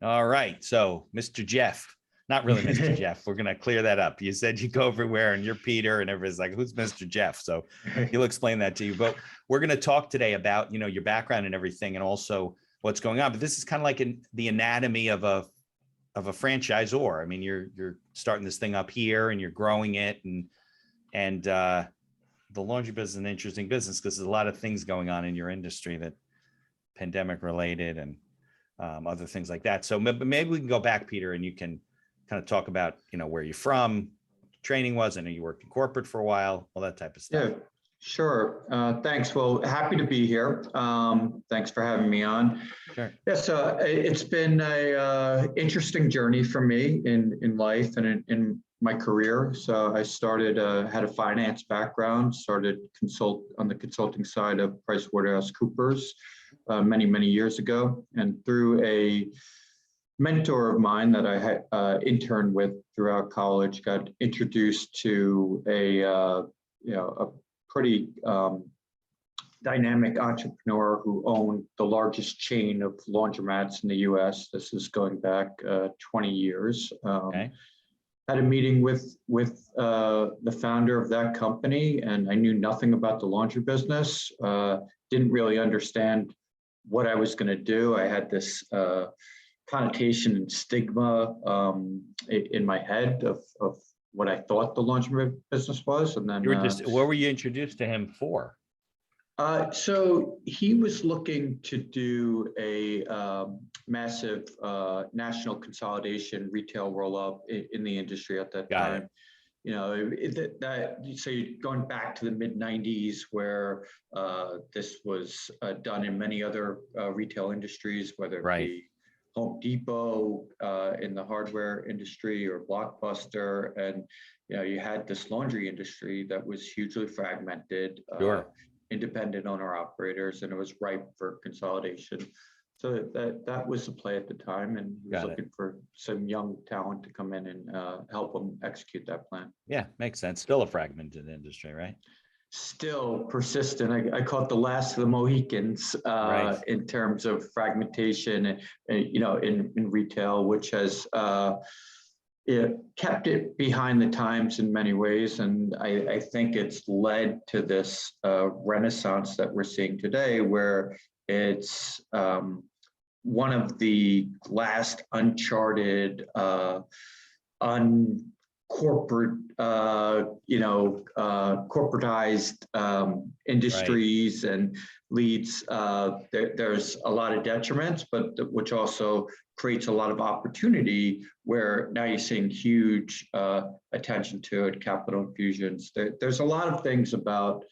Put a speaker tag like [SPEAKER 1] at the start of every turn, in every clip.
[SPEAKER 1] All right. So, Mr. Jeff, not really Mr. Jeff. We're going to clear that up. You said you go everywhere and you're Peter and everybody's like, who's Mr. Jeff? So he'll explain that to you. But we're going to talk today about, your background and everything and also what's going on. But this is kind of like the anatomy of a franchisor. I mean, you're starting this thing up here and you're growing it and the laundry business is an interesting business because there's a lot of things going on in your industry that pandemic related and other things like that. So maybe we can go back, Peter, and you can kind of talk about, where you're from, training was. I know you worked in corporate for a while, all that type of stuff.
[SPEAKER 2] Yeah, sure. Thanks. Well, happy to be here. Thanks for having me on.
[SPEAKER 1] Sure.
[SPEAKER 2] Yes, it's been a interesting journey for me in life and in my career. So I started, had a finance background, started on the consulting side of PricewaterhouseCoopers many years ago, and through a mentor of mine that I had interned with throughout college, got introduced to a pretty dynamic entrepreneur who owned the largest chain of laundromats in the U.S. This is going back 20 years.
[SPEAKER 1] Okay.
[SPEAKER 2] Had a meeting with the founder of that company, and I knew nothing about the laundry business. Didn't really understand what I was going to do. I had this connotation and stigma in my head of what I thought the laundry business was. And then
[SPEAKER 1] what were you introduced to him for?
[SPEAKER 2] So he was looking to do a massive national consolidation retail roll-up in the industry at that time. So going back to the mid-90s where this was done in many other retail industries, whether it be Home Depot in the hardware industry or Blockbuster. And, you had this laundry industry that was hugely fragmented, independent owner operators, and it was ripe for consolidation. So that was the play at the time, and he was looking for some young talent to come in and help him execute that plan.
[SPEAKER 1] Yeah, makes sense. Still a fragmented industry, right?
[SPEAKER 2] Still persistent. I call it the last of the Mohicans in terms of fragmentation, in retail, which has kept it behind the times in many ways. And I think it's led to this renaissance that we're seeing today, where it's one of the last uncharted, corporatized industries, and leads. There's a lot of detriments, but which also creates a lot of opportunity, where now you're seeing huge attention to it, capital infusions. There's a lot of things about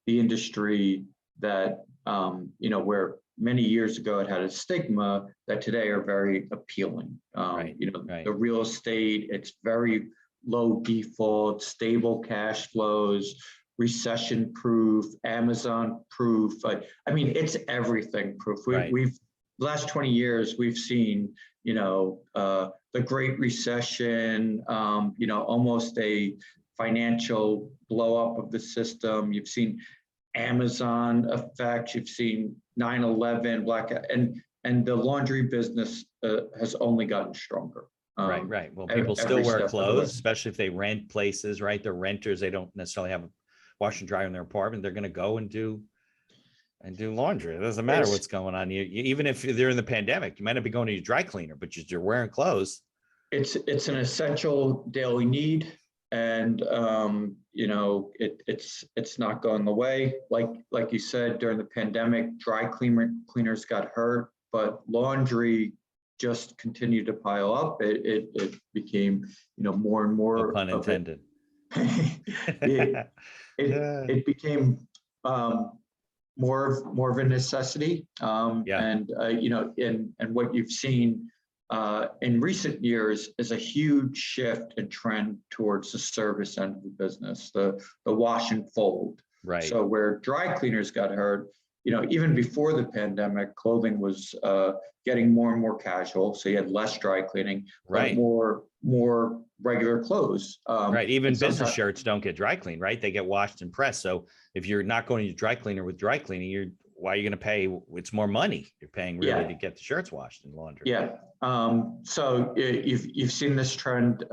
[SPEAKER 2] the industry that, where many years ago it had a stigma, that today are very appealing. The real estate, it's very low default, stable cash flows, recession proof, Amazon proof. It's everything proof. We've last 20 years, we've seen, the Great Recession, almost a financial blow up of the system. You've seen Amazon effects, you've seen 9/11, blackout, and the laundry business has only gotten stronger.
[SPEAKER 1] Right. Well, people still wear clothes, especially if they rent places, right? They're renters. They don't necessarily have a wash and dryer in their apartment. They're going to go and do laundry. It doesn't matter what's going on. Even if they're in the pandemic, you might not be going to your dry cleaner, but you're wearing clothes.
[SPEAKER 2] It's an essential daily need. And, it's not going away. Like you said, during the pandemic, dry cleaners got hurt, but laundry just continued to pile up. It became, more and more.
[SPEAKER 1] No pun intended.
[SPEAKER 2] It became more of a necessity. And what you've seen in recent years is a huge shift and trend towards the service end of the business, the wash and fold.
[SPEAKER 1] Right.
[SPEAKER 2] So where dry cleaners got hurt, even before the pandemic, clothing was getting more and more casual. So you had less dry cleaning, but more regular clothes.
[SPEAKER 1] Even business shirts don't get dry cleaned, right? They get washed and pressed. So if you're not going to your dry cleaner with dry cleaning, why are you going to pay? It's more money you're paying really to get the shirts washed in laundry.
[SPEAKER 2] Yeah. So you've seen this trend,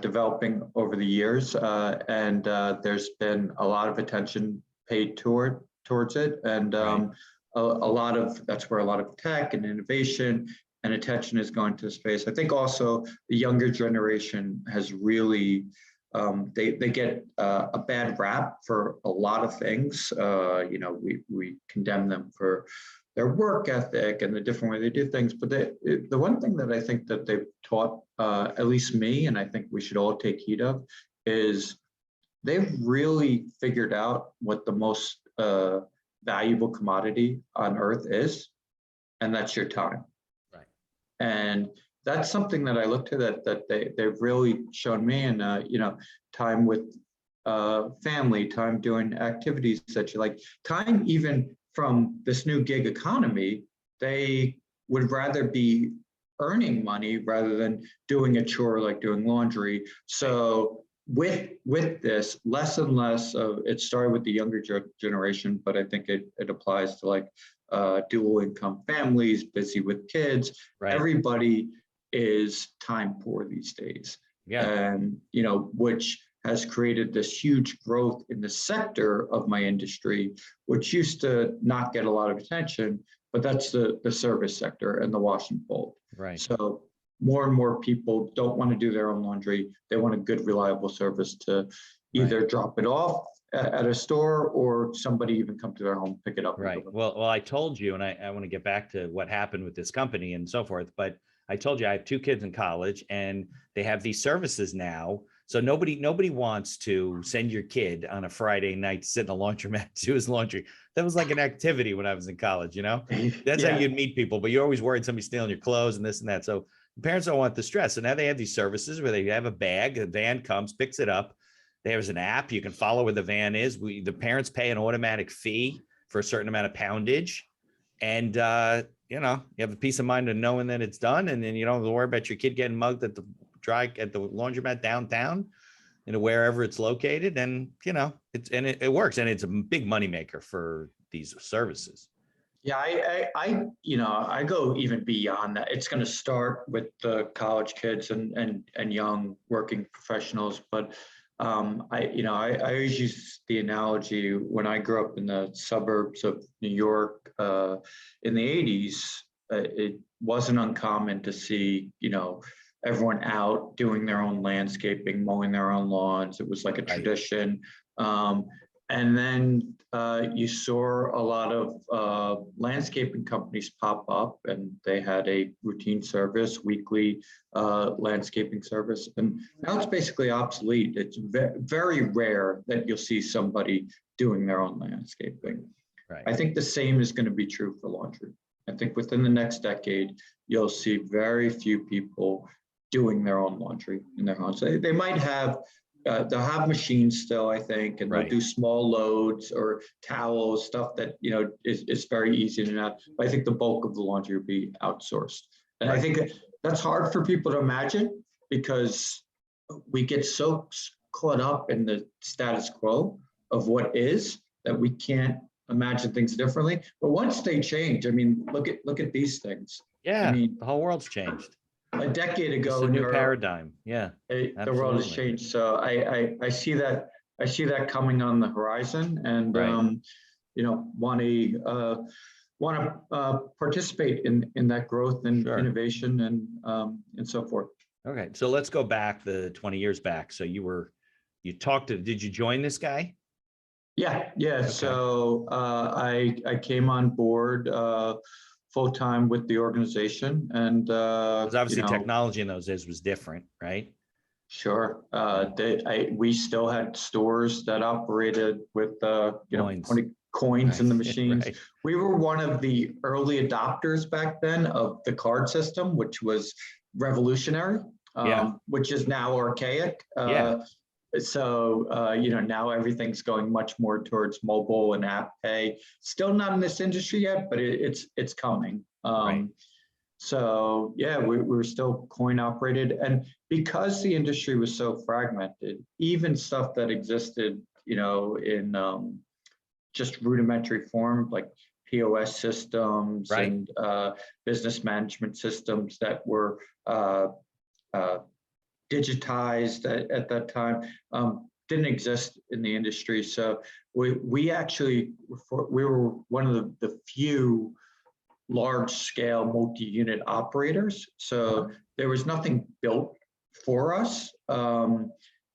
[SPEAKER 2] developing over the years, and there's been a lot of attention paid towards it, and that's where a lot of tech and innovation and attention is going to the space. I think also the younger generation has really they get a bad rap for a lot of things. We condemn them for their work ethic and the different way they do things. But the one thing that I think that they've taught, at least me, and I think we should all take heed of, is they've really figured out what the most valuable commodity on earth is, and that's your time.
[SPEAKER 1] Right.
[SPEAKER 2] And that's something that I look to that they've really shown me, and time with family, time doing activities that you like, time even from this new gig economy. They would rather be earning money rather than doing a chore like doing laundry. So with this, less and less of it started with the younger generation, but I think it applies to like dual income families, busy with kids.
[SPEAKER 1] Right.
[SPEAKER 2] Everybody is time poor these days.
[SPEAKER 1] Yeah.
[SPEAKER 2] And which has created this huge growth in the sector of my industry, which used to not get a lot of attention, but that's the service sector and the wash and fold.
[SPEAKER 1] Right.
[SPEAKER 2] So more and more people don't want to do their own laundry. They want a good, reliable service to either drop it off at a store or somebody even come to their home, pick it up.
[SPEAKER 1] Right. Well, I told you, and I want to get back to what happened with this company and so forth, but I told you I have 2 kids in college and they have these services now. So nobody wants to send your kid on a Friday night to sit in a laundromat to do his laundry. That was like an activity when I was in college, That's how you'd meet people, but you're always worried somebody's stealing your clothes and this and that. So parents don't want the stress. So now they have these services where they have a bag, a van comes, picks it up. There's an app, you can follow where the van is. The parents pay an automatic fee for a certain amount of poundage. And, you have a peace of mind of knowing that it's done. And then you don't have to worry about your kid getting mugged at the laundromat downtown, wherever it's located. And, it works. And it's a big moneymaker for these services.
[SPEAKER 2] Yeah, I go even beyond that. It's going to start with the college kids and young working professionals. But I always use the analogy when I grew up in the suburbs of New York in the 80s. It wasn't uncommon to see, everyone out doing their own landscaping, mowing their own lawns. It was like a tradition. And then you saw a lot of landscaping companies pop up, and they had a routine service, weekly landscaping service. And now it's basically obsolete. It's very rare that you'll see somebody doing their own landscaping.
[SPEAKER 1] Right.
[SPEAKER 2] I think the same is going to be true for laundry. I think within the next decade, you'll see very few people doing their own laundry in their homes. They might have they'll have machines still, I think, and they'll do small loads or towels, stuff that is very easy to not. But I think the bulk of the laundry will be outsourced, and I think that's hard for people to imagine because we get so caught up in the status quo of what is that we can't imagine things differently. But once they change, I mean, look at these things.
[SPEAKER 1] Yeah,
[SPEAKER 2] I mean,
[SPEAKER 1] the whole world's changed.
[SPEAKER 2] A decade ago,
[SPEAKER 1] it's a new paradigm. Yeah,
[SPEAKER 2] the world has changed. So I see that coming on the horizon, and want to participate in that growth and innovation and so forth.
[SPEAKER 1] Okay, so let's go back the 20 years back. So did you join this guy?
[SPEAKER 2] Yeah. Okay. So I came on board full time with the organization, and
[SPEAKER 1] because obviously technology in those days was different, right?
[SPEAKER 2] Sure. We still had stores that operated with coins in the machines. Right. We were one of the early adopters back then of the card system, which was revolutionary, which is now archaic. So, now everything's going much more towards mobile and app pay. Still not in this industry yet, but it's coming. So, we were still coin operated. And because the industry was so fragmented, even stuff that existed, in just rudimentary form, like POS systems
[SPEAKER 1] Right.
[SPEAKER 2] and business management systems that were digitized at that time, didn't exist in the industry. So we actually, we were one of the few large scale multi-unit operators. So there was nothing built for us.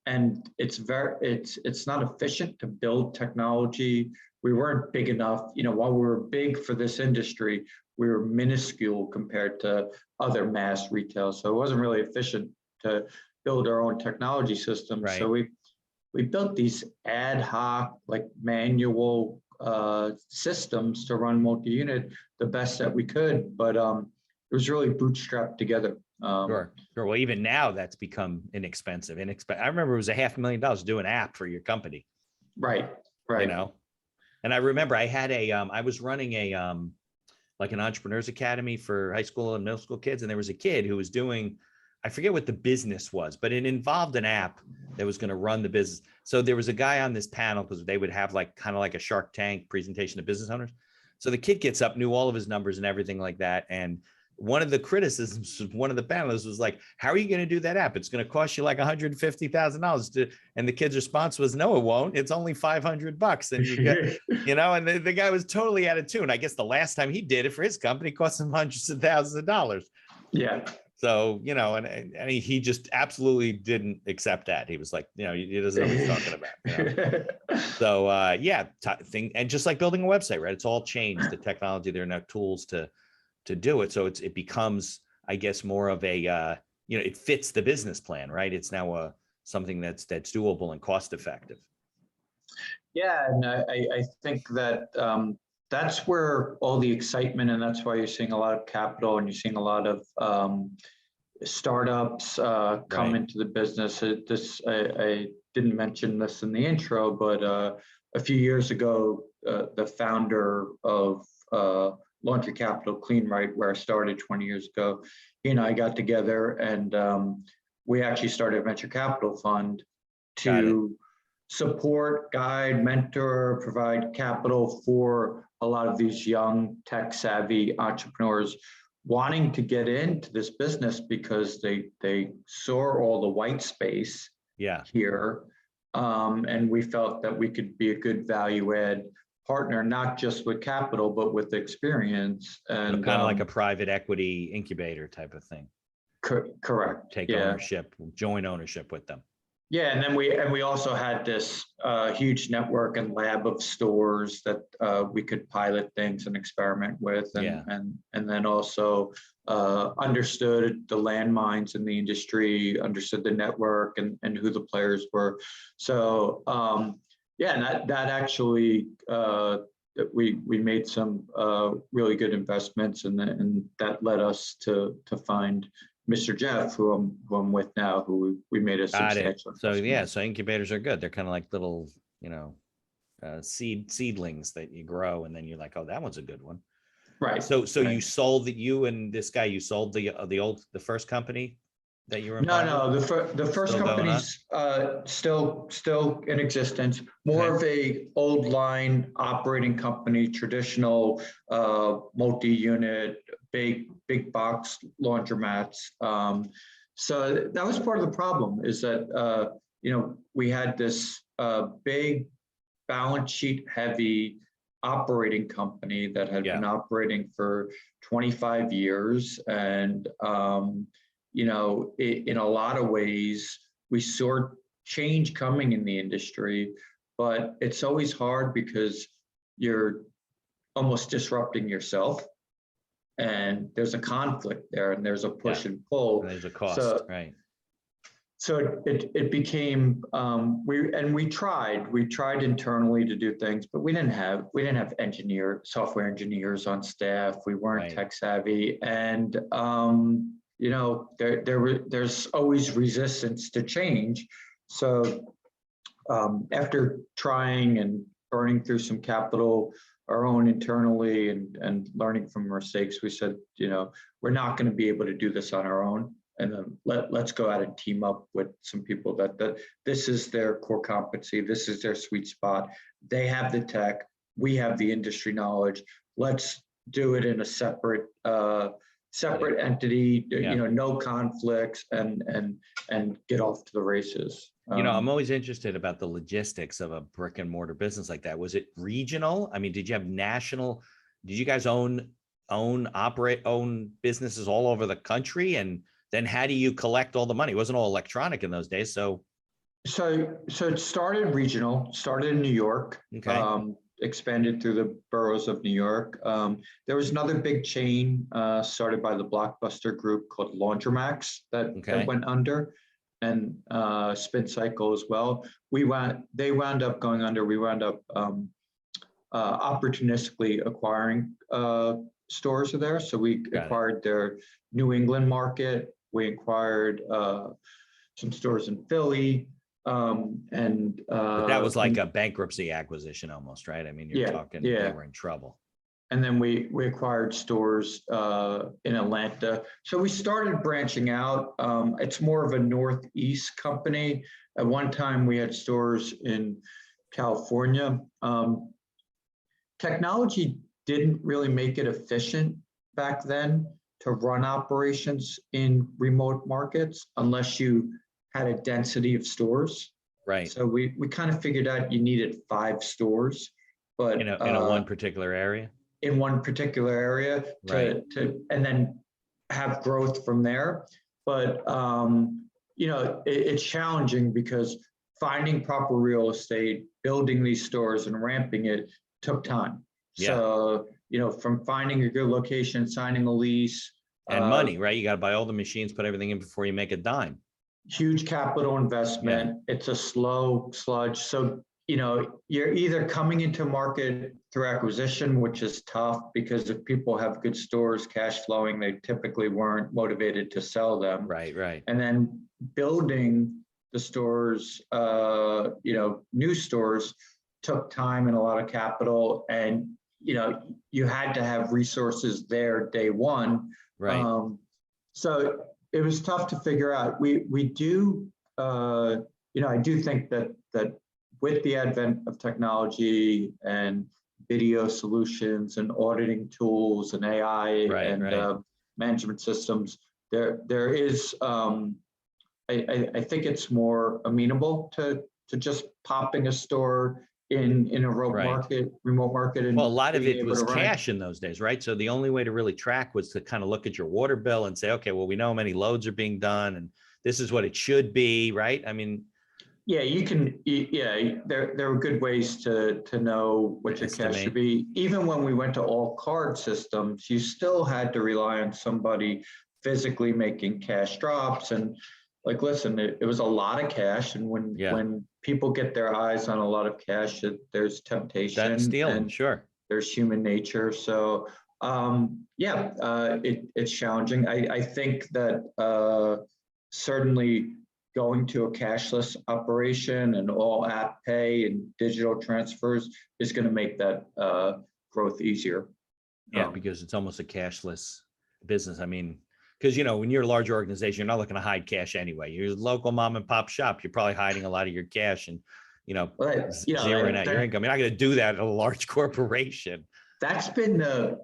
[SPEAKER 2] And it's not efficient to build technology. We weren't big enough, while we were big for this industry, we were minuscule compared to other mass retail. So it wasn't really efficient to build our own technology systems.
[SPEAKER 1] Right.
[SPEAKER 2] So we built these ad hoc, like manual systems to run multi-unit the best that we could, but it was really bootstrapped together.
[SPEAKER 1] Sure. Well, even now that's become inexpensive. I remember it was $500,000 to do an app for your company.
[SPEAKER 2] Right.
[SPEAKER 1] And I remember I had I was running like an entrepreneurs academy for high school and middle school kids. And there was a kid who was doing, I forget what the business was, but it involved an app that was going to run the business. So there was a guy on this panel because they would have kind of like a Shark Tank presentation to business owners. So the kid gets up, knew all of his numbers and everything like that. And one of the criticisms of one of the panelists was like, how are you going to do that app? It's going to cost you like $150,000 and the kid's response was, no, it won't. It's only $500. And you get, and the guy was totally out of tune. I guess the last time he did it for his company cost him hundreds of thousands of dollars.
[SPEAKER 2] Yeah.
[SPEAKER 1] So, and he just absolutely didn't accept that. He was like, he doesn't know what he's talking about. So, and just like building a website, right? It's all changed. The technology, there are now tools to do it. So it becomes, I guess, more of a, it fits the business plan, right? It's now something that's doable and cost effective.
[SPEAKER 2] Yeah, and I think that that's where all the excitement, and that's why you're seeing a lot of capital and you're seeing a lot of startups come into the business. I didn't mention this in the intro, but a few years ago, the founder of Laundry Capital, Clean Right, where I started 20 years ago, he and I got together and we actually started a venture capital fund to support, guide, mentor, provide capital for a lot of these young tech savvy entrepreneurs wanting to get into this business because they saw all the white space here. And we felt that we could be a good value add partner, not just with capital, but with experience. And
[SPEAKER 1] kind of like a private equity incubator type of thing.
[SPEAKER 2] Correct.
[SPEAKER 1] Take ownership, join ownership with them.
[SPEAKER 2] Yeah, and then we also had this huge network and lab of stores that we could pilot things and experiment with, and then also understood the landmines in the industry, understood the network and who the players were. So and that actually we made some really good investments, and that led us to find Mr. Jeff, who I'm with now, who we made a substantial.
[SPEAKER 1] So so incubators are good. They're kind of like little, seedlings that you grow, and then you're like, oh, that one's a good one.
[SPEAKER 2] Right.
[SPEAKER 1] So you sold that, you and this guy, you sold the first company that you were involved
[SPEAKER 2] with? The first company's still in existence. More of a old line operating company, traditional multi-unit, big box laundromats. So that was part of the problem, is that we had this big balance sheet heavy operating company that had been operating for 25 years, and in a lot of ways, we saw change coming in the industry, but it's always hard because you're almost disrupting yourself, and there's a conflict there, and there's a push and pull.
[SPEAKER 1] And there's a cost, right?
[SPEAKER 2] So it became we tried internally to do things, but we didn't have software engineers on staff. We weren't tech savvy, and there's always resistance to change. So after trying and burning through some capital, our own internally, and learning from mistakes, we said, we're not going to be able to do this on our own. And then let's go out and team up with some people that this is their core competency. This is their sweet spot. They have the tech. we have the industry knowledge. Let's do it in a separate entity, no conflicts, and get off to the races.
[SPEAKER 1] I'm always interested about the logistics of a brick and mortar business like that. Was it regional? I mean, did you have national? Did you guys own businesses all over the country? And then how do you collect all the money? It wasn't all electronic in those days. So
[SPEAKER 2] it started regional, started in New York.
[SPEAKER 1] Okay.
[SPEAKER 2] Expanded through the boroughs of New York. There was another big chain started by the Blockbuster Group called Laundromax that went under, and Spin Cycle as well. They wound up going under. We wound up opportunistically acquiring stores there. So we acquired their New England market. We acquired some stores in Philly.
[SPEAKER 1] But that was like a bankruptcy acquisition almost, right? I mean, you're talking they were in trouble.
[SPEAKER 2] And then we acquired stores in Atlanta. So we started branching out. It's more of a Northeast company. At one time, we had stores in California. Technology didn't really make it efficient back then to run operations in remote markets unless you had a density of stores.
[SPEAKER 1] Right.
[SPEAKER 2] So we kind of figured out you needed 5 stores, but
[SPEAKER 1] in a one particular area.
[SPEAKER 2] In one particular area to and then have growth from there. But it's challenging because finding proper real estate, building these stores and ramping it took time.
[SPEAKER 1] Yeah.
[SPEAKER 2] So, from finding a good location, signing a lease.
[SPEAKER 1] And money, right? You got to buy all the machines, put everything in before you make a dime.
[SPEAKER 2] Huge capital investment. Yeah. It's a slow sludge. So, you're either coming into market through acquisition, which is tough because if people have good stores, cash flowing, they typically weren't motivated to sell them.
[SPEAKER 1] Right.
[SPEAKER 2] And then building the stores, new stores took time and a lot of capital, and you had to have resources there day one.
[SPEAKER 1] Right.
[SPEAKER 2] So it was tough to figure out. We do, I do think that with the advent of technology and video solutions and auditing tools and AI management systems, there is, I think it's more amenable to just popping a store in a remote market. And
[SPEAKER 1] well, a lot of it was cash in those days, right? So the only way to really track was to kind of look at your water bill and say, okay, well, we know how many loads are being done and this is what it should be, right? I mean,
[SPEAKER 2] yeah, you can. Yeah, there are good ways to know what your cash should be. Even when we went to all card systems, you still had to rely on somebody physically making cash drops. And listen, it was a lot of cash. And when people get their eyes on a lot of cash, there's temptation.
[SPEAKER 1] That's stealing, sure.
[SPEAKER 2] There's human nature. So it's challenging. I think that certainly going to a cashless operation and all app pay and digital transfers is going to make that growth easier.
[SPEAKER 1] Yeah, because it's almost a cashless business. I mean, because, when you're a large organization, you're not looking to hide cash anyway. You're a local mom and pop shop. You're probably hiding a lot of your cash and, zeroing out your income. You're not going to do that at a large corporation.
[SPEAKER 2] That's been the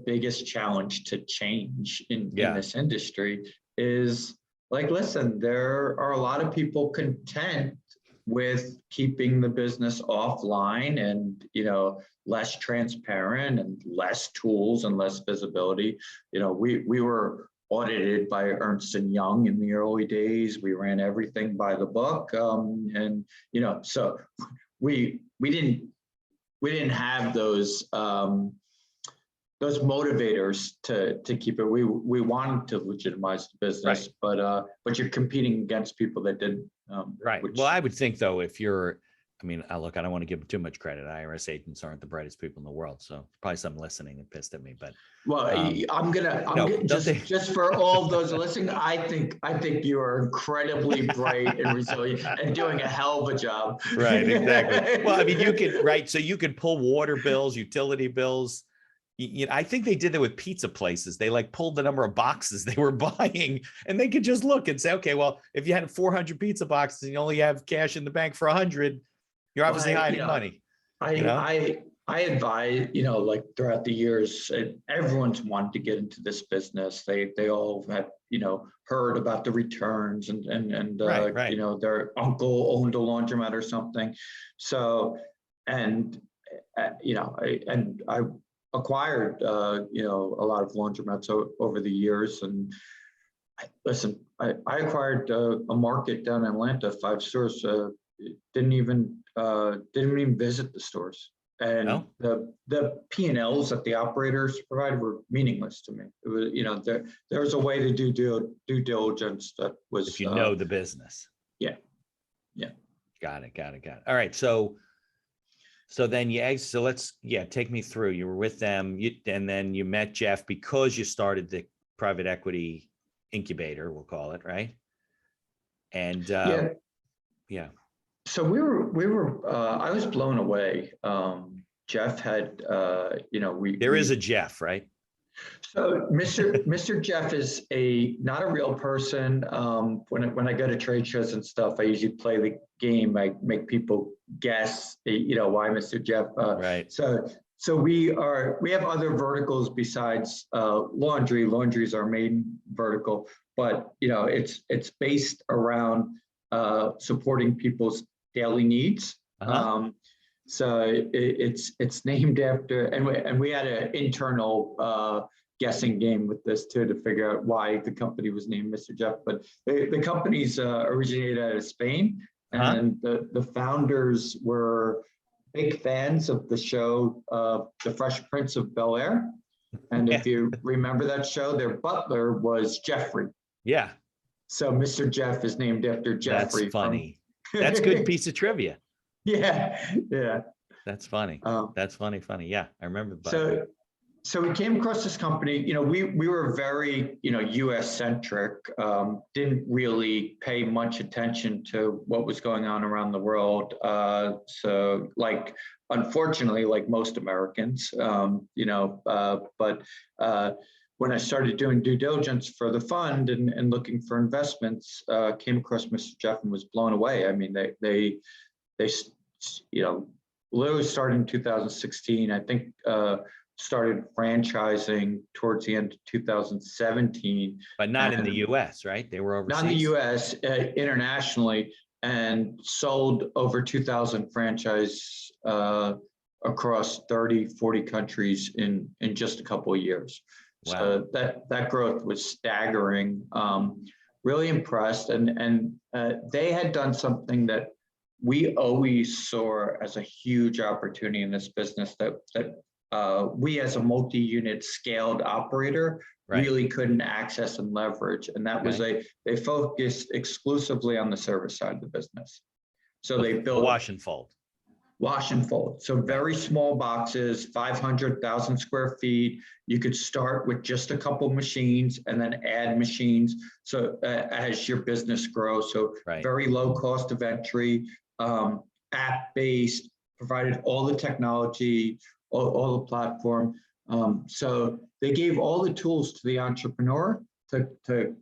[SPEAKER 2] biggest challenge to change in this industry is listen, there are a lot of people content with keeping the business offline and, less transparent and less tools and less visibility. We were audited by Ernst & Young in the early days. We ran everything by the book. So we didn't have those motivators to keep it. We wanted to legitimize the business, but you're competing against people that didn't.
[SPEAKER 1] Right. Well, I would think though, if you're, I don't want to give them too much credit. IRS agents aren't the brightest people in the world, so probably some listening and pissed at me. But
[SPEAKER 2] I'm gonna just for all those listening, I think you are incredibly bright and resilient and doing a hell of a job.
[SPEAKER 1] Right. Exactly. Well, you could so you could pull water bills, utility bills. I think they did that with pizza places. They pulled the number of boxes they were buying and they could just look and say, okay, well, if you had 400 pizza boxes and you only have cash in the bank for 100, you're obviously hiding money. You know?
[SPEAKER 2] I advise, like throughout the years, everyone's wanted to get into this business. They all have, heard about the returns and
[SPEAKER 1] Right.
[SPEAKER 2] their uncle owned a laundromat or something. So, and, I acquired, a lot of laundromats over the years. And listen, I acquired a market down in Atlanta, 5 stores, didn't even visit the stores. And
[SPEAKER 1] No,
[SPEAKER 2] the P&Ls that the operators provided were meaningless to me. It was, there was a way to do due diligence that was,
[SPEAKER 1] if you know the business.
[SPEAKER 2] yeah.
[SPEAKER 1] Got it. All right. So then so let's, take me through. You were with them, and then you met Jeff because you started the private equity incubator, we'll call it, right? And
[SPEAKER 2] Yeah.
[SPEAKER 1] yeah.
[SPEAKER 2] So we were, I was blown away. Jeff had,
[SPEAKER 1] There is a Jeff, right?
[SPEAKER 2] So Mr. Jeff is not a real person. When I go to trade shows and stuff, I usually play the game. I make people guess, why Mr. Jeff.
[SPEAKER 1] Right.
[SPEAKER 2] So we have other verticals besides laundry. Laundry is our main vertical, but it's based around supporting people's daily needs. So it's named after, and we had an internal guessing game with this too to figure out why the company was named Mr. Jeff. But the company's originated out of Spain, and the founders were big fans of the show, The Fresh Prince of Bel-Air. And if you remember that show, their butler was Jeffrey.
[SPEAKER 1] Yeah.
[SPEAKER 2] So Mr. Jeff is named after Jeffrey.
[SPEAKER 1] That's funny. That's a good piece of trivia.
[SPEAKER 2] Yeah.
[SPEAKER 1] That's funny. That's funny. Yeah, I remember.
[SPEAKER 2] So we came across this company. We were very, U.S. centric. Didn't really pay much attention to what was going on around the world. So, unfortunately, like most Americans, but when I started doing due diligence for the fund and looking for investments, came across Mr. Jeff and was blown away. I mean, they literally started in 2016. I think started franchising towards the end of 2017.
[SPEAKER 1] But not in the U.S., right? They were overseas.
[SPEAKER 2] Not in the U.S., internationally, and sold over 2,000 franchise across 30, 40 countries in just a couple of years. Wow. So that growth was staggering. Really impressed, and they had done something that we always saw as a huge opportunity in this business that we as a multi-unit scaled operator really couldn't access and leverage. And that was they focused exclusively on the service side of the business. So they built
[SPEAKER 1] wash and fold.
[SPEAKER 2] So very small boxes, 500,000 square feet. You could start with just a couple machines and then add machines. So as your business grows, so very low cost of entry, app-based, provided all the technology, all the platform. So they gave all the tools to the entrepreneur to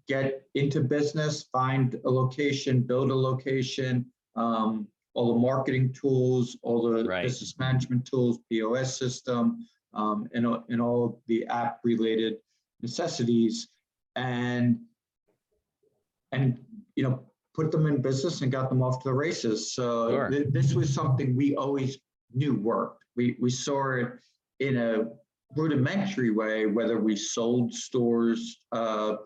[SPEAKER 2] get into business, find a location, build a location, all the marketing tools, all the business management tools, POS system, and all of the app-related necessities, and put them in business and got them off to the races. So this was something we always knew worked. We saw it in a rudimentary way, whether we sold stores to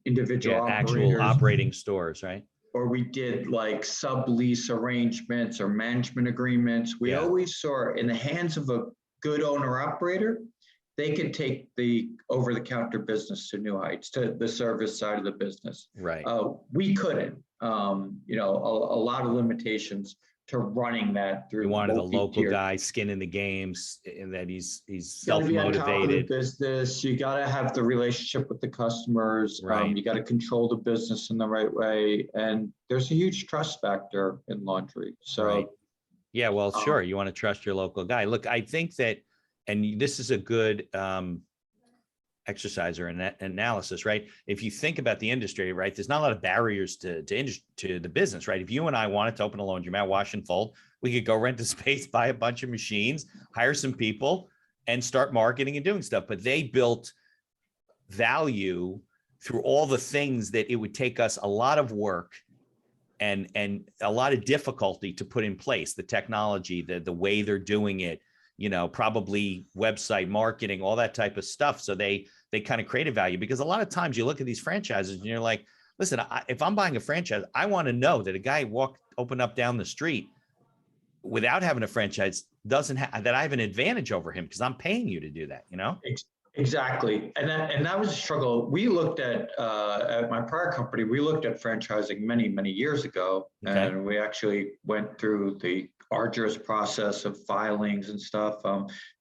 [SPEAKER 2] individual operators,
[SPEAKER 1] actual operating stores, right?
[SPEAKER 2] Or we did like sublease arrangements or management agreements. We always saw in the hands of a good owner operator, they could take the over-the-counter business to new heights, to the service side of the business.
[SPEAKER 1] Right.
[SPEAKER 2] We couldn't. A lot of limitations to running that through.
[SPEAKER 1] You wanted a local guy, skin in the games, and that he's self-motivated.
[SPEAKER 2] You gotta be on top of the business. You gotta have the relationship with the customers. You gotta control the business in the right way, and there's a huge trust factor in laundry. So,
[SPEAKER 1] yeah, well, sure, you want to trust your local guy. Look, I think that, and this is a good, exercise or an analysis, right? If you think about the industry, right, there's not a lot of barriers to the business, right? If you and I wanted to open a laundromat, wash and fold, we could go rent a space, buy a bunch of machines, hire some people, and start marketing and doing stuff. But they built value through all the things that it would take us a lot of work and a lot of difficulty to put in place, the technology, the way they're doing it, probably website marketing, all that type of stuff. So they kind of created value, because a lot of times you look at these franchises and you're like, listen, if I'm buying a franchise, I want to know that a guy open up down the street without having a franchise that I have an advantage over him because I'm paying you to do that,
[SPEAKER 2] Exactly. And that was a struggle. We looked at my prior company, we looked at franchising many, many years ago. Okay. And we actually went through the arduous process of filings and stuff.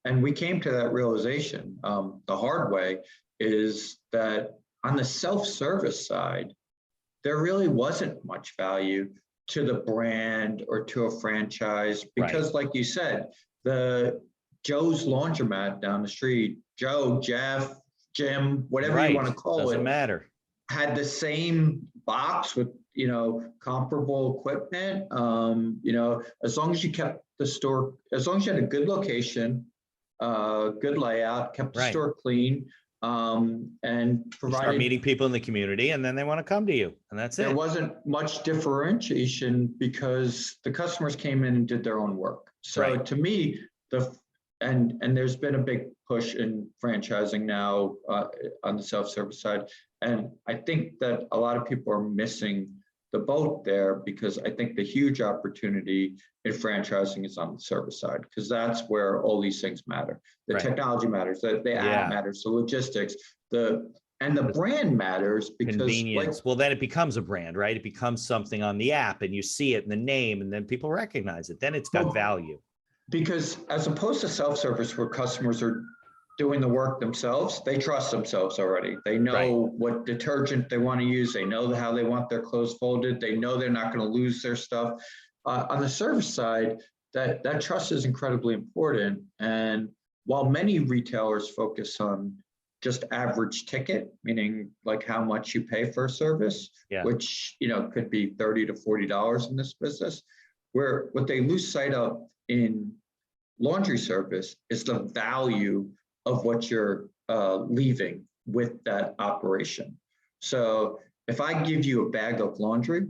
[SPEAKER 2] And we came to that realization the hard way, is that on the self-service side, there really wasn't much value to the brand or to a franchise, because right. Like you said, the Joe's laundromat down the street, Joe, Jeff, Jim, whatever right. You want to call
[SPEAKER 1] Doesn't matter.
[SPEAKER 2] Had the same box with, comparable equipment. As long as you kept the store, as long as you had a good location, good layout, kept the right. Store clean, and provided,
[SPEAKER 1] start meeting people in the community, and then they want to come to you, and that's
[SPEAKER 2] there wasn't much differentiation because the customers came in and did their own work. So right. To me, and there's been a big push in franchising now on the self-service side. And I think that a lot of people are missing the boat there, because I think the huge opportunity in franchising is on the service side, because that's where all these things matter. The right. Technology matters, the app matters, the logistics, the brand matters, because
[SPEAKER 1] convenience. Well, then it becomes a brand, right? It becomes something on the app, and you see it in the name, and then people recognize it. Then it's got value.
[SPEAKER 2] Because as opposed to self-service, where customers are doing the work themselves, they trust themselves already. They know right. What detergent they want to use. They know how they want their clothes folded. They know they're not going to lose their stuff. On the service side, that trust is incredibly important. And while many retailers focus on just average ticket, meaning like how much you pay for a service, which could be $30 to $40 in this business, where what they lose sight of in laundry service is the value of what you're leaving with that operation. So if I give you a bag of laundry,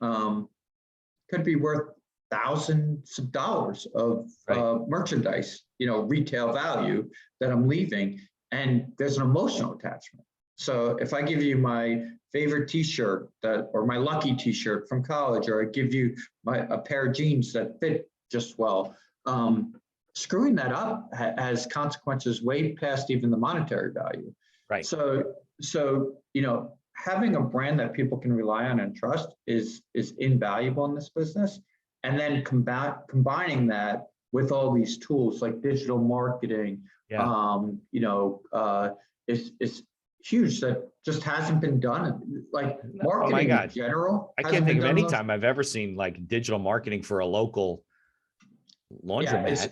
[SPEAKER 2] could be worth thousands of dollars of right. Merchandise, retail value that I'm leaving, and there's an emotional attachment. So if I give you my favorite t-shirt or my lucky t-shirt from college, or I give you a pair of jeans that fit just well, screwing that up has consequences way past even the monetary value.
[SPEAKER 1] Right.
[SPEAKER 2] So having a brand that people can rely on and trust is invaluable in this business. And then combining that with all these tools like digital marketing, is huge. That just hasn't been done. Like marketing in general.
[SPEAKER 1] I can't think of any time I've ever seen like digital marketing for a local laundromat.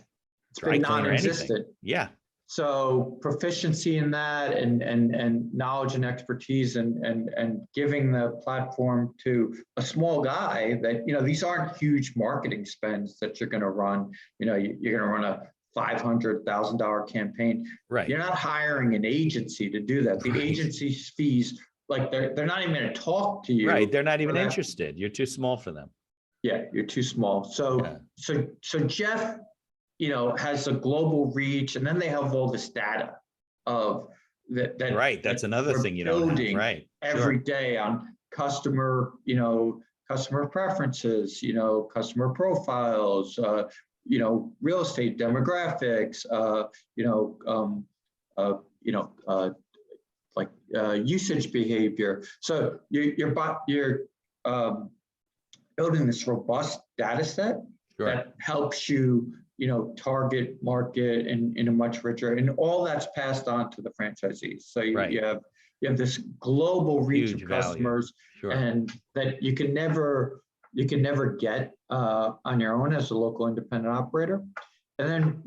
[SPEAKER 2] It's been non-existent.
[SPEAKER 1] Yeah.
[SPEAKER 2] So proficiency in that and knowledge and expertise and giving the platform to a small guy that, these aren't huge marketing spends that you're going to run. You're going to run a $500,000 campaign.
[SPEAKER 1] Right.
[SPEAKER 2] You're not hiring an agency to do that. The right. Agency's fees, like they're not even going to talk to you.
[SPEAKER 1] Right. They're not even interested. You're too small for them.
[SPEAKER 2] Yeah, you're too small. So Jeff, has a global reach, and then they have all this data of that
[SPEAKER 1] right. That's another thing you don't have, right?
[SPEAKER 2] Every day on customer, customer preferences, customer profiles, real estate demographics, usage behavior. So you're building this robust data set that helps you, target market in a much richer, and all that's passed on to the franchisees. So you have this global reach of customers, and that you can never get on your own as a local independent operator. And then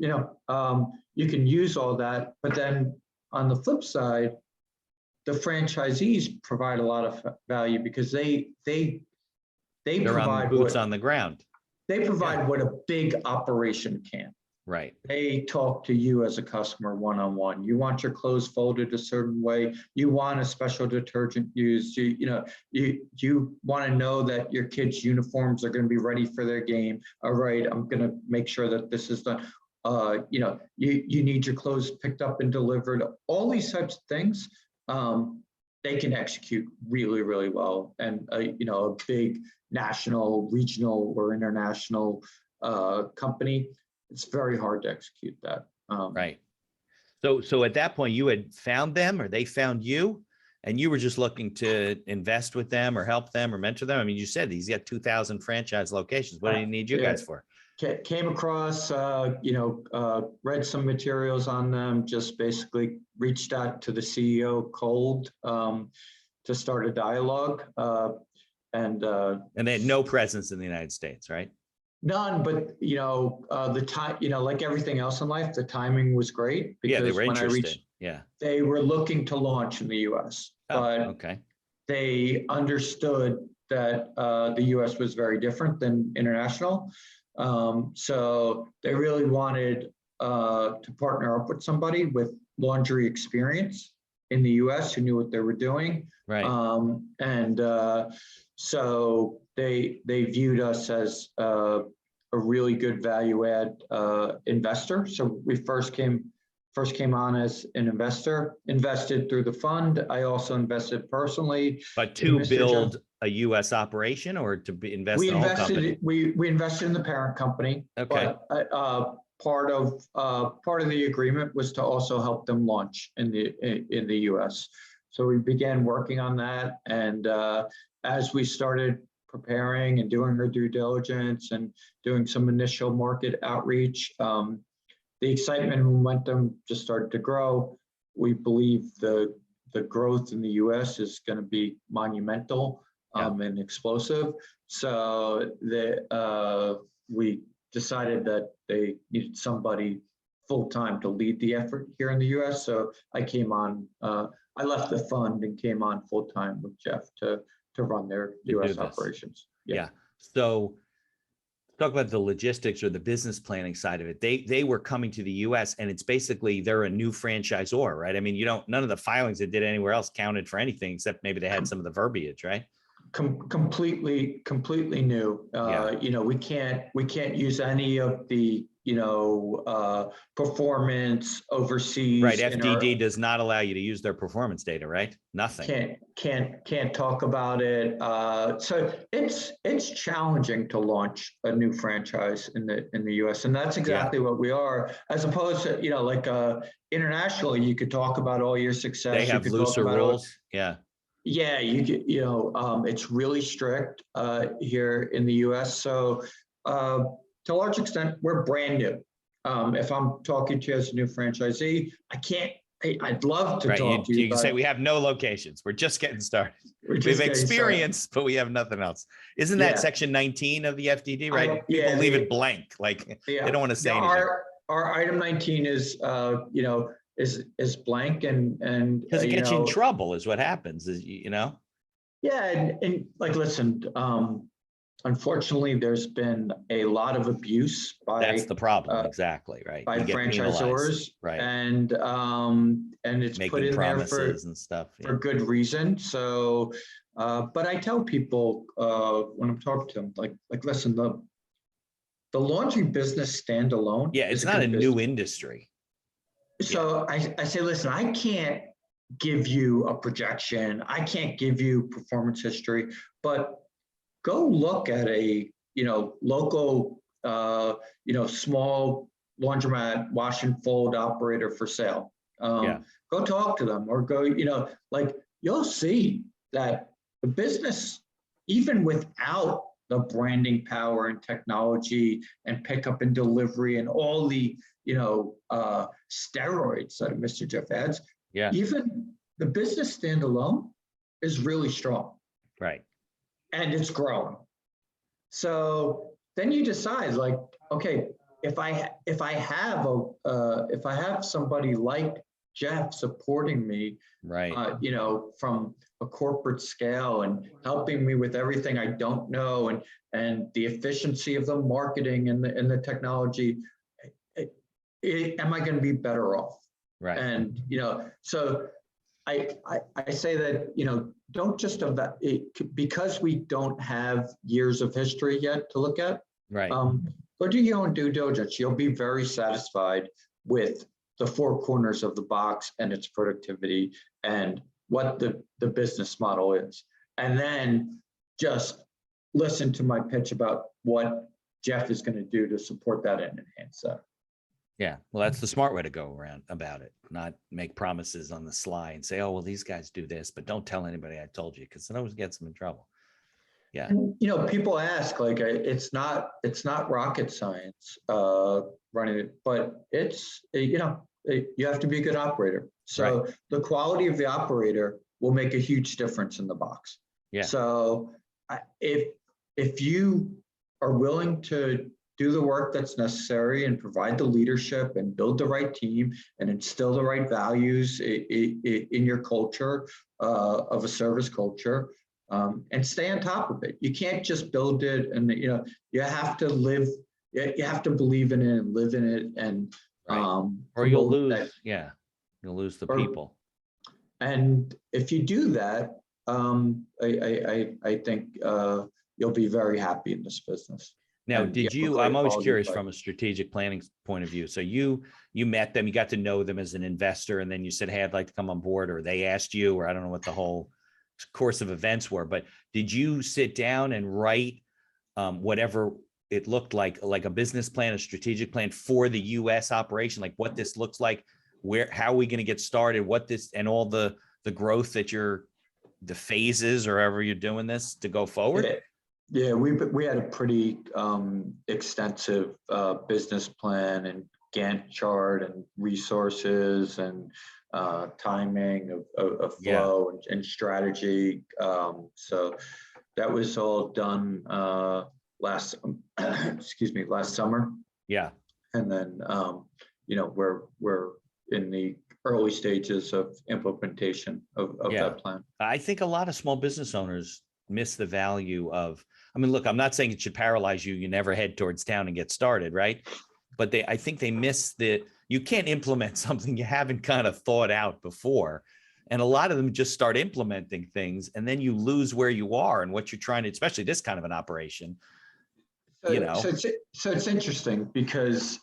[SPEAKER 2] you can use all that, but then on the flip side, the franchisees provide a lot of value because they
[SPEAKER 1] They're on
[SPEAKER 2] provide
[SPEAKER 1] boots
[SPEAKER 2] what
[SPEAKER 1] on the ground.
[SPEAKER 2] they provide what a big operation can.
[SPEAKER 1] Right.
[SPEAKER 2] They talk to you as a customer one-on-one. You want your clothes folded a certain way. You want a special detergent used. You want to know that your kids' uniforms are going to be ready for their game. All right, I'm going to make sure that this is done. You need your clothes picked up and delivered. All these types of things, they can execute really, really well. And a big national, regional, or international company, it's very hard to execute that.
[SPEAKER 1] Right. So at that point, you had found them, or they found you, and you were just looking to invest with them or help them or mentor them. I mean, you said he's got 2,000 franchise locations. What do you need you guys for?
[SPEAKER 2] Came across, read some materials on them, just basically reached out to the CEO cold to start a dialogue. And
[SPEAKER 1] they had no presence in the United States, right?
[SPEAKER 2] None, but the time, like everything else in life, the timing was great because
[SPEAKER 1] they were
[SPEAKER 2] when
[SPEAKER 1] interested.
[SPEAKER 2] I reached, they were looking to launch in the U.S., but they understood that the U.S. was very different than international. So they really wanted to partner up with somebody with laundry experience in the U.S. who knew what they were doing.
[SPEAKER 1] Right.
[SPEAKER 2] So they viewed us as a really good value add investor. So we first came on as an investor, invested through the fund. I also invested personally.
[SPEAKER 1] But to build a U.S. operation, or to invest in the whole company?
[SPEAKER 2] We invested in the parent company.
[SPEAKER 1] Okay.
[SPEAKER 2] But part of the agreement was to also help them launch in the U.S. So we began working on that, and as we started preparing and doing our due diligence and doing some initial market outreach, the excitement and momentum just started to grow. We believe the growth in the U.S. is going to be monumental and explosive. So we decided that they needed somebody full-time to lead the effort here in the U.S. So I came on. I left the fund and came on full-time with Jeff to run their U.S. operations.
[SPEAKER 1] Yeah. So talk about the logistics or the business planning side of it. They were coming to the U.S. and it's basically they're a new franchisor, right? I mean, none of the filings they did anywhere else counted for anything except maybe they had some of the verbiage, right?
[SPEAKER 2] Completely new. We can't use any of the performance overseas.
[SPEAKER 1] Right. FDD does not allow you to use their performance data, right? Nothing.
[SPEAKER 2] Can't talk about it. So it's challenging to launch a new franchise in the US, and that's exactly what we are, as opposed to internationally, you could talk about all your success.
[SPEAKER 1] They have looser rules.
[SPEAKER 2] Yeah, you could, it's really strict here in the US. So to a large extent, we're brand new. If I'm talking to you as a new franchisee, I'd love to talk to you.
[SPEAKER 1] You can say we have no locations. We're just getting started. We have experience, but we have nothing else. Isn't that section 19 of the FDD, right? People leave it blank. Like they don't want to say anything.
[SPEAKER 2] Our item 19 is blank and
[SPEAKER 1] because it gets you in trouble is what happens
[SPEAKER 2] Yeah. And like, listen, unfortunately, there's been a lot of abuse
[SPEAKER 1] that's the problem. Exactly. Right.
[SPEAKER 2] By franchisors.
[SPEAKER 1] Right.
[SPEAKER 2] And it's
[SPEAKER 1] making
[SPEAKER 2] put in
[SPEAKER 1] promises
[SPEAKER 2] there
[SPEAKER 1] and stuff
[SPEAKER 2] for good reason. So, but I tell people when I'm talking to them, like, listen, the laundry business standalone.
[SPEAKER 1] Yeah. It's not a new industry.
[SPEAKER 2] So I say, listen, I can't give you a projection. I can't give you performance history, but go look at a, local, small laundromat wash and fold operator for sale. Go talk to them or go, you'll see that the business, even without the branding power and technology and pickup and delivery and all the, steroids that Mr. Jeff adds, even the business standalone is really strong.
[SPEAKER 1] Right.
[SPEAKER 2] And it's growing. So then you decide, like, okay, if I have somebody like Jeff supporting me,
[SPEAKER 1] Right.
[SPEAKER 2] from a corporate scale and helping me with everything I don't know, and the efficiency of the marketing and the technology. Am I going to be better off?
[SPEAKER 1] Right.
[SPEAKER 2] And so I say that don't just because we don't have years of history yet to look at.
[SPEAKER 1] Right.
[SPEAKER 2] Go do your own due diligence. You'll be very satisfied with the four corners of the box and its productivity and what the business model is. And then just listen to my pitch about what Jeff is going to do to support that and enhance that.
[SPEAKER 1] Yeah. Well, that's the smart way to go around about it, not make promises on the sly and say, oh, well, these guys do this, but don't tell anybody I told you, because it always gets them in trouble. Yeah.
[SPEAKER 2] And, people ask, like, it's not rocket science running it, but it's, you have to be a good operator. So
[SPEAKER 1] Right.
[SPEAKER 2] the quality of the operator will make a huge difference in the box.
[SPEAKER 1] Yeah.
[SPEAKER 2] So if you are willing to do the work that's necessary and provide the leadership and build the right team and instill the right values in your culture of a service culture, and stay on top of it. You can't just build it, and you have to live. You have to believe in it and live in it, and
[SPEAKER 1] right. Or you'll lose. Yeah, you'll lose the people.
[SPEAKER 2] And if you do that, I think you'll be very happy in this business.
[SPEAKER 1] Now, I'm always curious from a strategic planning point of view. So you met them, you got to know them as an investor, and then you said, hey, I'd like to come on board, or they asked you, or I don't know what the whole course of events were, but did you sit down and write whatever it looked like a business plan, a strategic plan for the US operation, like what this looks like, how are we going to get started, what this, and all the growth that the phases or however you're doing this to go forward?
[SPEAKER 2] Yeah, we had a pretty extensive business plan and Gantt chart and resources and timing of flow and strategy. So that was all done last summer. Yeah. And then we're in the early stages of implementation of that plan.
[SPEAKER 1] I think a lot of small business owners miss the value of, look, I'm not saying it should paralyze you. You never head towards town and get started, right? But I think they miss you can't implement something you haven't kind of thought out before. And a lot of them just start implementing things, and then you lose where you are and what you're trying to, especially this kind of an operation.
[SPEAKER 2] So it's interesting because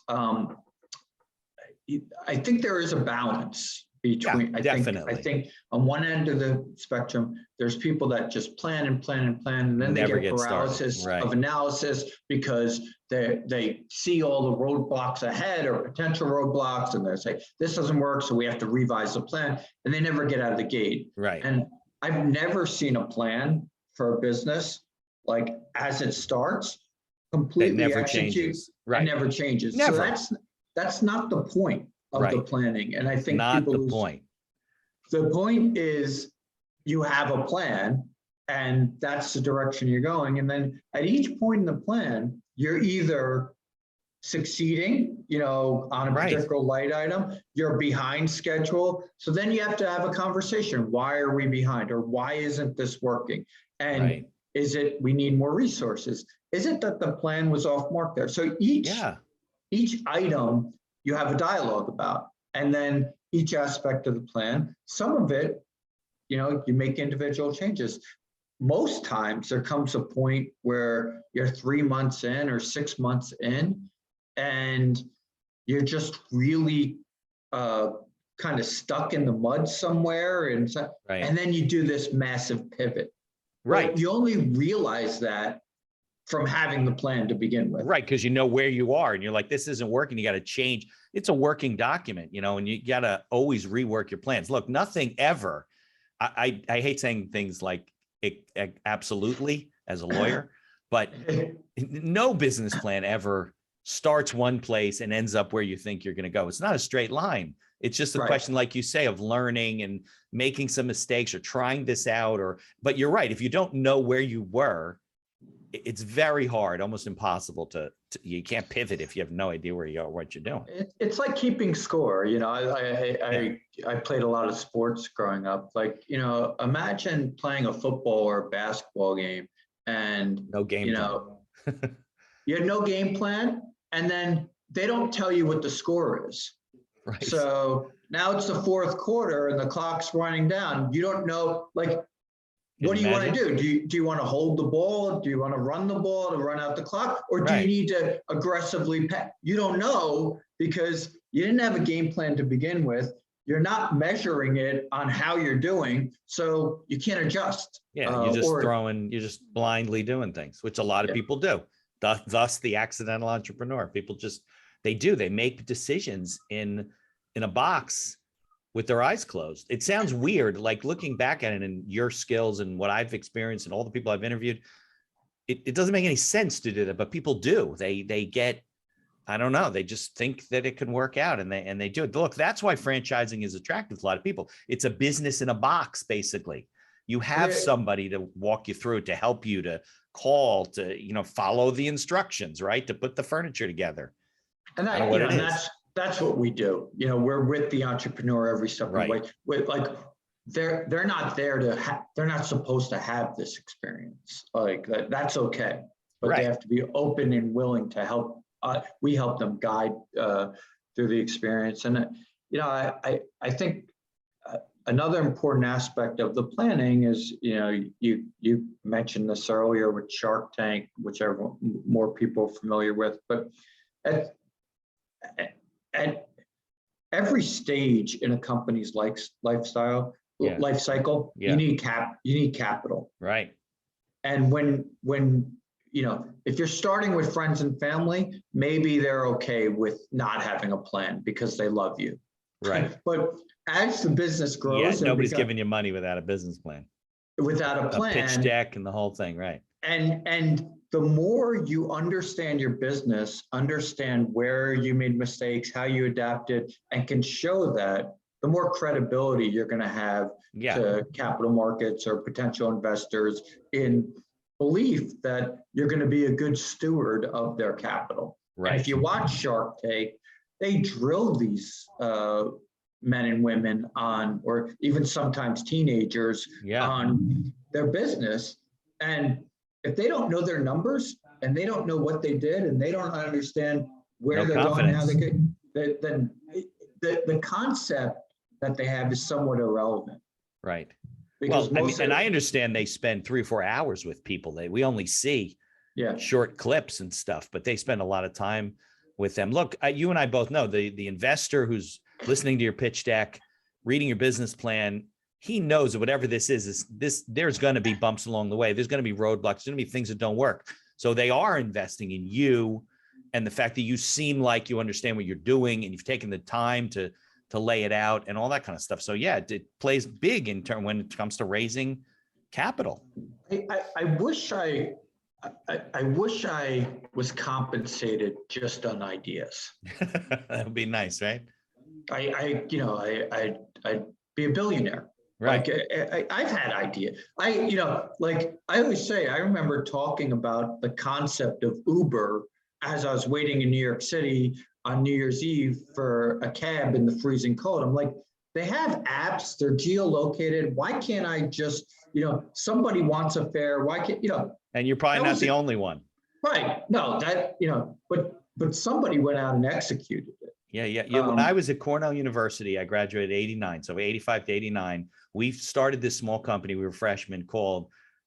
[SPEAKER 2] I think there is a balance between, I think on one end of the spectrum, there's people that just plan and plan and plan, and then they get paralysis of analysis because they see all the roadblocks ahead or potential roadblocks, and they say, this doesn't work, so we have to revise the plan, and they never get out of the gate. Right. And I've never seen a plan for a business, like as it starts, completely
[SPEAKER 1] never changes. Right.
[SPEAKER 2] It never changes.
[SPEAKER 1] Never.
[SPEAKER 2] So that's not the point of the planning. And I think
[SPEAKER 1] not the point.
[SPEAKER 2] The point is you have a plan, and that's the direction you're going. And then at each point in the plan, you're either succeeding, on a particular light item, you're behind schedule. So then you have to have a conversation. Why are we behind? Or why isn't this working? And is it we need more resources? Is it that the plan was off mark there? So each item you have a dialogue about, and then each aspect of the plan, some of it, you make individual changes. Most times there comes a point where you're 3 months in or 6 months in, and you're just really kind of stuck in the mud somewhere. And then you do this massive pivot. Right. Well, you only realize that from having the plan to begin with. Right,
[SPEAKER 1] because you know where you are and you're like, this isn't working, you got to change. It's a working document, and you got to always rework your plans. Look, nothing ever, I hate saying things like absolutely as a lawyer, but no business plan ever starts one place and ends up where you think you're going to go. It's not a straight line. It's just a question, like you say, of learning and making some mistakes or trying this out, but you're right. If you don't know where you were, it's very hard, almost impossible to you can't pivot if you have no idea where you are, what you're doing.
[SPEAKER 2] It's like keeping score.
[SPEAKER 1] Yeah.
[SPEAKER 2] I played a lot of sports growing up. Like, imagine playing a football or a basketball game and,
[SPEAKER 1] No game plan.
[SPEAKER 2] you had no game plan, and then they don't tell you what the score is.
[SPEAKER 1] Right.
[SPEAKER 2] So now it's the fourth quarter and the clock's running down. You don't know, like, what do you want to do? Do you want to hold the ball? Do you want to run the ball to run out the clock? Or do you need to aggressively pass? You don't know because you didn't have a game plan to begin with. You're not measuring it on how you're doing, so you can't adjust.
[SPEAKER 1] Yeah, you're just blindly doing things, which a lot of people do. Thus the accidental entrepreneur. People they make decisions in a box with their eyes closed. It sounds weird, like looking back at it and your skills and what I've experienced and all the people I've interviewed, it doesn't make any sense to do that, but people do. They get, I don't know, they just think that it can work out and they do it. Look, that's why franchising is attractive to a lot of people. It's a business in a box, basically. You have somebody to walk you through, to help you, to call, to, follow the instructions, right? To put the furniture together.
[SPEAKER 2] And that's what we do. We're with the entrepreneur every step of the way. Like, they're not there they're not supposed to have this experience. Like that's okay, but they have to be open and willing to help. We help them guide through the experience. And I think another important aspect of the planning is, you mentioned this earlier with Shark Tank, which more people are familiar with, but at every stage in a company's life cycle, you need capital.
[SPEAKER 1] Right.
[SPEAKER 2] And when if you're starting with friends and family, maybe they're okay with not having a plan because they love you.
[SPEAKER 1] Right.
[SPEAKER 2] But as the business grows,
[SPEAKER 1] nobody's giving you money without a business plan.
[SPEAKER 2] Without a plan,
[SPEAKER 1] pitch deck and the whole thing, right?
[SPEAKER 2] And the more you understand your business, understand where you made mistakes, how you adapted, and can show that, the more credibility you're going to have to capital markets or potential investors in belief that you're going to be a good steward of their capital. Right. And if you watch Shark Tank, they drill these men and women on, or even sometimes teenagers on their business. And if they don't know their numbers and they don't know what they did and they don't understand where they're going, how they get, then the concept that they have is somewhat irrelevant.
[SPEAKER 1] Right. Because I understand they spend 3 or 4 hours with people. We only see short clips and stuff, but they spend a lot of time with them. Look, you and I both know the investor who's listening to your pitch deck, reading your business plan, he knows that whatever this is there's going to be bumps along the way. There's going to be roadblocks. There's going to be things that don't work. So they are investing in you and the fact that you seem like you understand what you're doing and you've taken the time to lay it out and all that kind of stuff. So it plays big in turn when it comes to raising capital.
[SPEAKER 2] I wish I was compensated just on ideas.
[SPEAKER 1] That would be nice, right?
[SPEAKER 2] I'd be a billionaire. Right. Like I've had ideas. I always say, I remember talking about the concept of Uber as I was waiting in New York City on New Year's Eve for a cab in the freezing cold. I'm like, they have apps, they're geolocated. Why can't I just, somebody wants a fare, why can't,
[SPEAKER 1] And you're probably not the only one.
[SPEAKER 2] Right. No, but somebody went out and executed it.
[SPEAKER 1] Yeah. When I was at Cornell University, I graduated 89. So 85 to 89, we started this small company. We were freshmen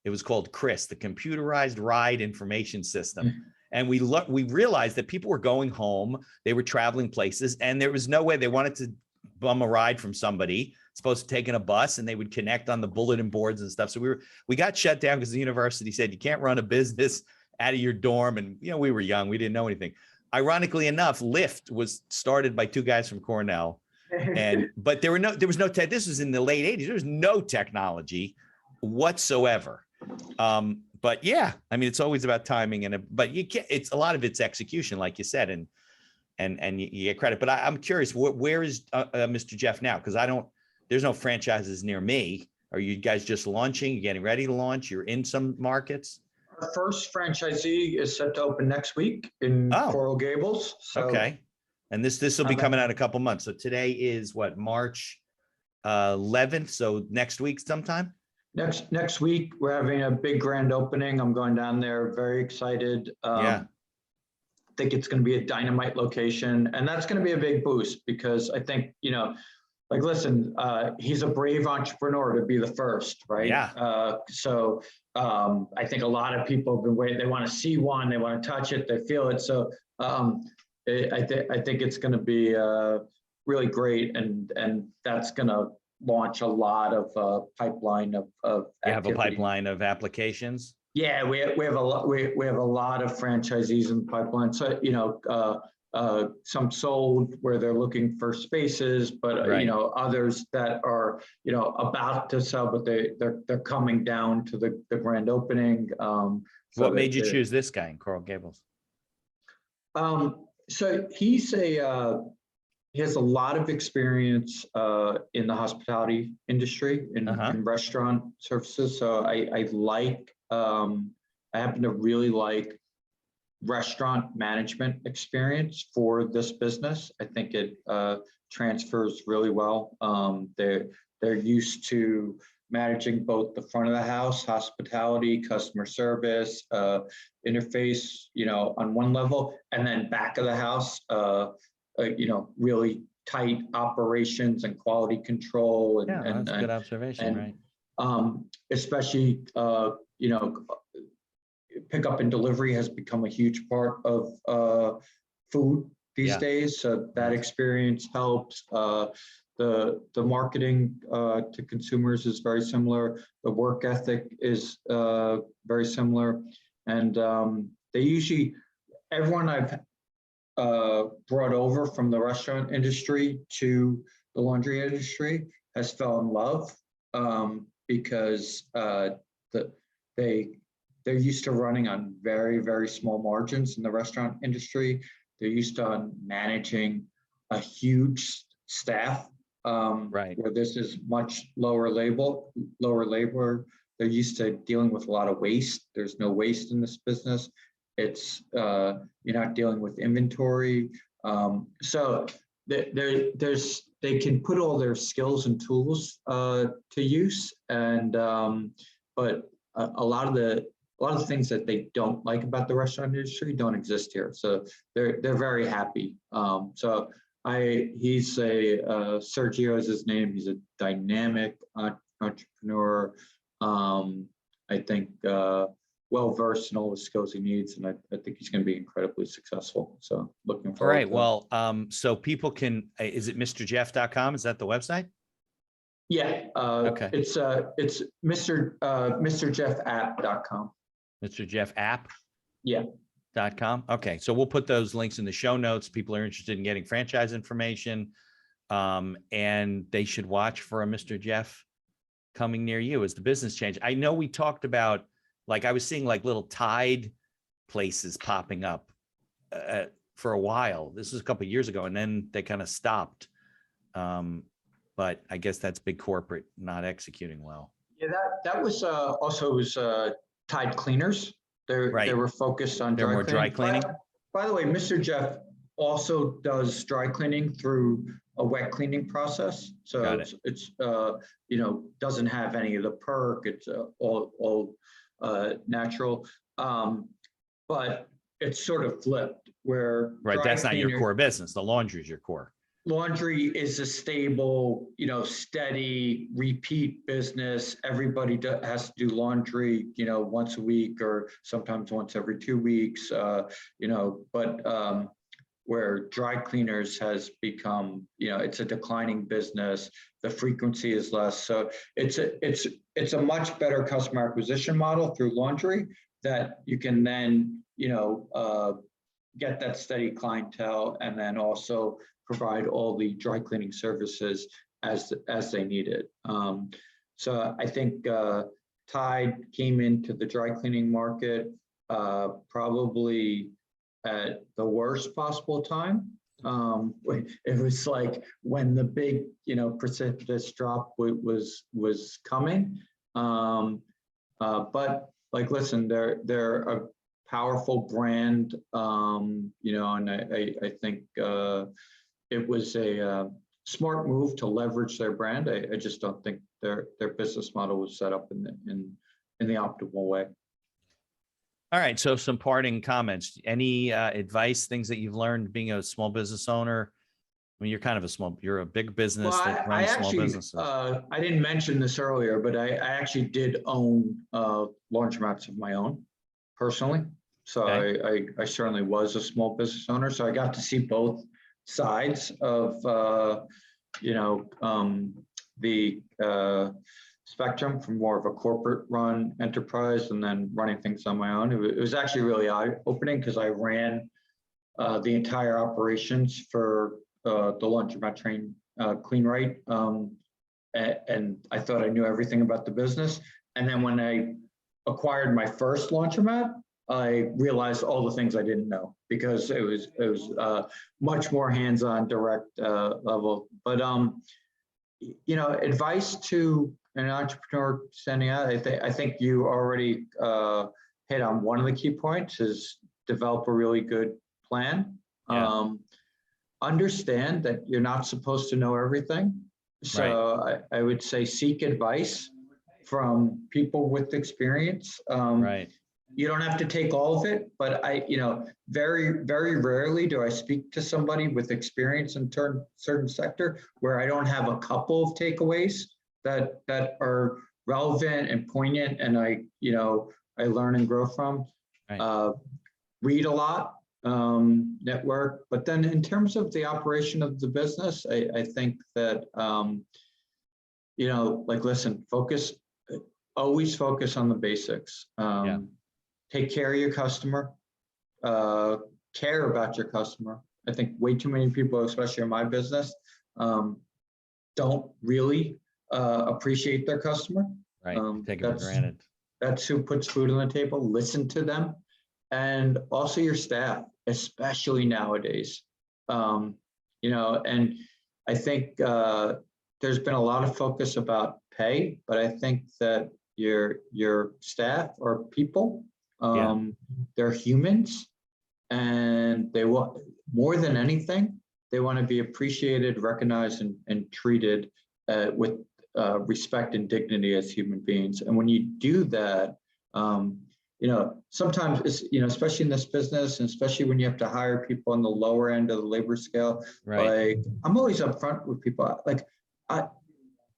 [SPEAKER 1] it was called CRIS, the Computerized Ride Information System. Mm-hmm. And we realized that people were going home, they were traveling places, and there was no way they wanted to bum a ride from somebody, supposed to take in a bus, and they would connect on the bulletin boards and stuff. So we got shut down because the university said, you can't run a business out of your dorm. And, we were young, we didn't know anything. Ironically enough, Lyft was started by 2 guys from Cornell. But there was no tech. This was in the late 80s. There was no technology whatsoever. But it's always about timing but you can't, it's a lot of it's execution, like you said, and you get credit. But I'm curious, where is Mr. Jeff now? Because there's no franchises near me. Are you guys just launching? You're getting ready to launch? You're in some markets?
[SPEAKER 2] Our first franchisee is set to open next week in
[SPEAKER 1] Oh,
[SPEAKER 2] Coral Gables. So
[SPEAKER 1] okay. And this will be coming out in a couple months. So today is what, March 11th. So next week sometime.
[SPEAKER 2] next week, we're having a big grand opening. I'm going down there, very excited.
[SPEAKER 1] Yeah.
[SPEAKER 2] I think it's going to be a dynamite location, and that's going to be a big boost because I think, like, listen, he's a brave entrepreneur to be the first, right?
[SPEAKER 1] Yeah.
[SPEAKER 2] So I think a lot of people have been waiting. They want to see one, they want to touch it, they feel it. So I think it's going to be really great, and that's going to launch a lot of pipeline of
[SPEAKER 1] You have a
[SPEAKER 2] activity.
[SPEAKER 1] pipeline of applications.
[SPEAKER 2] Yeah, we have a lot. We have a lot of franchisees in the pipeline. So some sold where they're looking for spaces, but
[SPEAKER 1] Right.
[SPEAKER 2] others that are about to sell, but they're coming down to the grand opening.
[SPEAKER 1] What made you choose this guy in Coral Gables?
[SPEAKER 2] So he has a lot of experience in the hospitality industry, in restaurant services. So I happen to really like restaurant management experience for this business. I think it transfers really well. They're used to managing both the front of the house, hospitality, customer service, interface, on one level, and then back of the house, really tight operations and quality control.
[SPEAKER 1] That's a good observation, right?
[SPEAKER 2] Especially, pickup and delivery has become a huge part of food these days. So that experience helps. The marketing to consumers is very similar. The work ethic is very similar. And everyone I've brought over from the restaurant industry to the laundry industry has fell in love because they're used to running on very, very small margins in the restaurant industry. They're used to managing a huge staff, where this is much lower labor. They're used to dealing with a lot of waste. There's no waste in this business. It's you're not dealing with inventory. So they can put all their skills and tools to use, and but a lot of the things that they don't like about the restaurant industry don't exist here. So they're very happy. He's Sergio is his name. He's a dynamic entrepreneur. I think well-versed in all the skills he needs, and I think he's going to be incredibly successcur. So looking forward.
[SPEAKER 1] All right. Well, so people can, is it MrJeff.com? Is that the website?
[SPEAKER 2] Yeah.
[SPEAKER 1] Okay.
[SPEAKER 2] It's MrJeffApp.com.
[SPEAKER 1] MrJeffApp?
[SPEAKER 2] Yeah.
[SPEAKER 1] .com. Okay. So we'll put those links in the show notes. People are interested in getting franchise information, and they should watch for a Mr. Jeff coming near you as the business change. I know we talked about, like, I was seeing like little Tide places popping up for a while. This was a couple of years ago, and then they kind of stopped. But I guess that's big corporate not executing well.
[SPEAKER 2] Yeah, that was also Tide cleaners. They were focused on
[SPEAKER 1] dry cleaning.
[SPEAKER 2] By the way, Mr. Jeff also does dry cleaning through a wet cleaning process. So it's doesn't have any of the perk. It's all natural. But it's sort of flipped where
[SPEAKER 1] that's not your core business. The laundry is your core.
[SPEAKER 2] Laundry is a stable, steady, repeat business. Everybody has to do laundry, once a week or sometimes once every 2 weeks, but where dry cleaners has become, it's a declining business. The frequency is less. So it's a much better customer acquisition model through laundry that you can then, get that steady clientele and then also provide all the dry cleaning services as they need it. So I think Tide came into the dry cleaning market probably at the worst possible time. It was like when the big, precipitous drop was coming. But like, listen, they're a powerful brand, you know, and I think it was a smart move to leverage their brand. I just don't think their business model was set up in the optimal way.
[SPEAKER 1] All right. So some parting comments. Any advice, things that you've learned being a small business owner? I mean, you're a big business
[SPEAKER 2] Well,
[SPEAKER 1] that
[SPEAKER 2] I
[SPEAKER 1] runs small
[SPEAKER 2] actually,
[SPEAKER 1] businesses.
[SPEAKER 2] I didn't mention this earlier, but I actually did own laundromats of my own personally. So
[SPEAKER 1] Okay.
[SPEAKER 2] I certainly was a small business owner. So I got to see both sides of, you know, the spectrum, from more of a corporate run enterprise and then running things on my own. It was actually really eye-opening because I ran the entire operations for the laundromat train Clean Right. And I thought I knew everything about the business. And then when I acquired my first laundromat, I realized all the things I didn't know, because it was much more hands-on, direct level. But you know, advice to an entrepreneur standing out, I think you already hit on one of the key points: is develop a really good plan.
[SPEAKER 1] Yeah.
[SPEAKER 2] Understand that you're not supposed to know everything. So
[SPEAKER 1] Right.
[SPEAKER 2] I would say seek advice from people with experience.
[SPEAKER 1] Right.
[SPEAKER 2] You don't have to take all of it, but you know, very, very rarely do I speak to somebody with experience in certain sector where I don't have a couple of takeaways that are relevant and poignant, and you know, I learn and grow from.
[SPEAKER 1] Right.
[SPEAKER 2] Read a lot, network, but then in terms of the operation of the business, I think that you know, like, listen, always focus on the basics.
[SPEAKER 1] Yeah.
[SPEAKER 2] Take care of your customer, care about your customer. I think way too many people, especially in my business, don't really appreciate their customer.
[SPEAKER 1] Right. Take it for granted.
[SPEAKER 2] That's who puts food on the table. Listen to them, and also your staff, especially nowadays. You know, and I think there's been a lot of focus about pay, but I think that your staff are people.
[SPEAKER 1] Yeah.
[SPEAKER 2] They're humans, and they want, more than anything, they want to be appreciated, recognized, and treated with respect and dignity as human beings. And when you do that, you know, sometimes it's, you know, especially in this business, and especially when you have to hire people on the lower end of the labor scale,
[SPEAKER 1] Right.
[SPEAKER 2] like, I'm always upfront with people, like,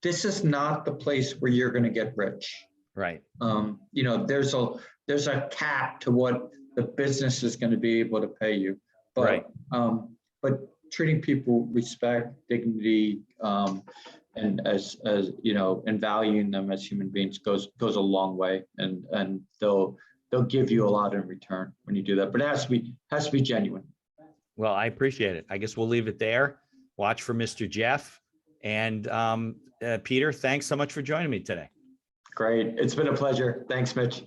[SPEAKER 2] this is not the place where you're going to get rich.
[SPEAKER 1] Right.
[SPEAKER 2] You know, there's a cap to what the business is going to be able to pay you, but but treating people with respect, dignity, and as you know, and valuing them as human beings goes a long way, and they'll give you a lot in return when you do that. But it has to be genuine.
[SPEAKER 1] Well, I appreciate it. I guess we'll leave it there. Watch for Mr. Jeff. And Peter, thanks so much for joining me today.
[SPEAKER 2] Great. It's been a pleasure. Thanks, Mitch.